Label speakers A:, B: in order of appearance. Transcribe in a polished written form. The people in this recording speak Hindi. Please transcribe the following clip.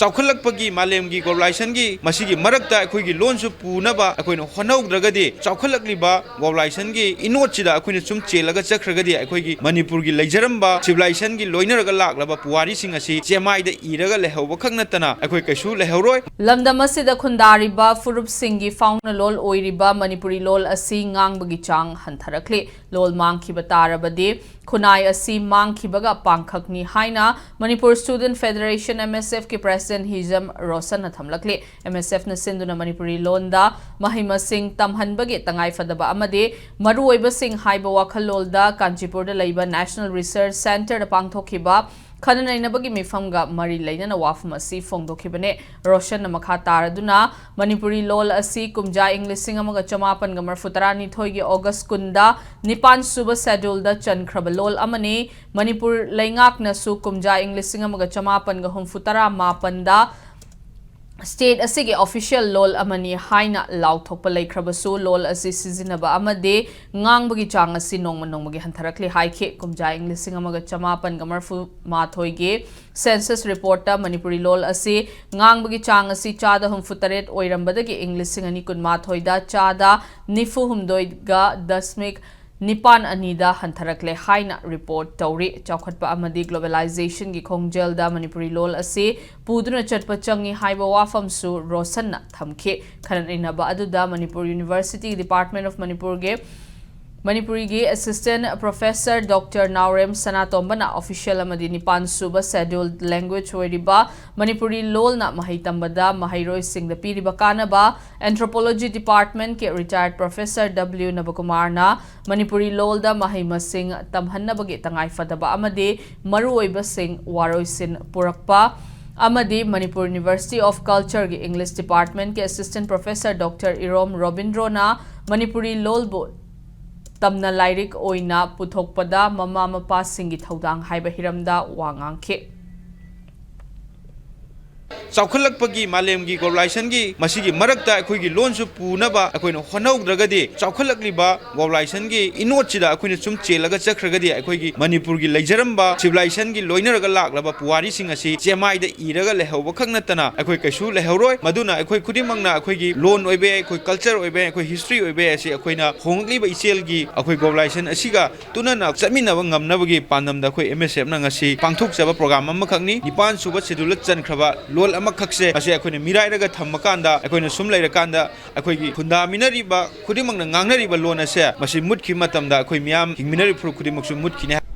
A: चौखलकपगी मालेमगी ग्लोबलाइजेशनगी मसिगी मरकता अखोइगी लोनसु पुनबा अखोइनो होनौद्रगदि चौखलकलिबा ग्लोबलाइजेशनगी इनोटसिदा अखोइनो सुम चेलगा चखरगदि अखोइगी मणिपुरगी लैजरंबा सिविलाइजेशनगी लोइनरगा लाक्लबा पुवारीसिंग असि चेमाइदा इरगा लेहौबा खकनतना अखोइ कैसु लेहौरोय
B: लमदम असिदा खुंदारिबा फुरुपसिंगी फाउना लोल ओइरिबा मणिपुरी लोल असि ngangbagi chang hantarakle lol mangkhiba tarabadi khunai asi mangkhibaga pangkhakni haina Manipur Student Federation MSF ki president Hizam Rosan thamlakle MSF na sinduna Manipuri londa mahima sing tamhanbagi tangai fadaba amade maruoiba sing haiba wakhal lolda Kanchipur da leiba National Research Center da pangthokhiba खननैनबगी मिफमगा मरी लैनना वाफम असि फोंदोखिबने रोशन मखा तारदुना मणिपुरी लोल असि कुमजा इंग्लिशिंग अमगा चमापन ग मरफुतरानी थोइगी ऑगस्ट कुंदा निपान सुब शेड्यूल द चनख्रब लोल अमने मणिपुर लैंगाकनसु कुमजा इंग्लिशिंग अमगा चमापन ग हुमफुतरा मापनदा स्टेट असिगे ऑफिशियल लोल अमनी हाइना लाउथोप लैख्रबसु लोल असि सिजिनबा अमदे ngangbagi chang asi nongmagi hantarakle haike kumja इंग्लिशिंग अमगा चमापन ग मरफु माथोइगे सेंसस रिपोर्ट ता मणिपुरी लोल असि ngangbagi chang asi चादा हुमफुतरेट ओइरंबदगे इंग्लिशिंग अनि कुन माथोइदा चादा निफु हुमदोइगा दशमिक निपान अनिदा हंथरकले हाइना रिपोर्ट तौरी चौखटपा अमदी ग्लोबलाइजेशन की खोंगजेलदा मणिपुरी लोल असे पुदुना चटपा चंगी हाइबा वाफमसु रोशन थमखे खननैनबा अदुदा Manipur university department of Manipur गे मणिपुरी गे असिस्टेंट प्रोफेसर डॉक्टर नावरेम सनातोंबना ऑफिशियल अमदी निपान सुबा शेड्यूल्ड लैंग्वेज ओइरिबा मणिपुरी लोलना महै तंबदा महैरोय सिंह द पीरिबा कानबा एंथ्रोपोलॉजी डिपार्टमेंट के रिटायर्ड प्रोफेसर डब्ल्यू नबकुमारना मणिपुरी लोलदा महै मसिंग तमहन्नबगे तंगाई फदबा अमदे मरुओइबा सिंह वारोइसिन पुरकपा अमदी मणिपुर यूनिवर्सिटी ऑफ कल्चर के इंग्लिश डिपार्टमेंट के assistant professor doctor Irom रोबिंद्रोना Manipuri लोलबो तमना लाइरिक ओइना पुथोकपदा ममा मपा सिंगी थौदांग हाइबा हिरमदा वांगांखे
A: चौखलकपगी मालेमगी ग्लोबलाइजेशनगी मसिगी मरकता अखोइगी लोनसु पुनबा अखोइनो होनौद्रगदि चौखलकलिबा ग्लोबलाइजेशनगी इनोटसिदा अखोइनो सुम चेलगा चखरगदि अखोइगी मणिपुरगी लैजरंबा सिविलाइजेशनगी लोइनरगा लाक्लबा पुवारीसिंग असि चेमाइदा इरगा लेहौबा खकनतना अखोइ कैसु लेहौरोय मदुना अखोइ खुदिमंगना अखोइगी लोन ओइबे अखोइ कल्चर ओइबे अखोइ हिस्ट्री ओइबे असि अखोइना होंगलिबा इचेलगी अखोइ ग्लोबलाइजेशन असिगा तुनना चमिनबा ngamnabagi pandamda अखोइ MSF ना ngasi pangthokjaba program अमखकनी निपान सुबा शेड्यूल चनख्रबा लोल अमखकसे असे अखोइना मिराइरगा थम्मकांदा अखोइना सुम लैरकांदा अखोइगी खुंदामिनरिबा खुदिमंगना ngangnariba लोन असे मसि मुटखि मतमदा अखोइ मियाम हिंगमिनरि फुर खुदिमकसु मुटखिने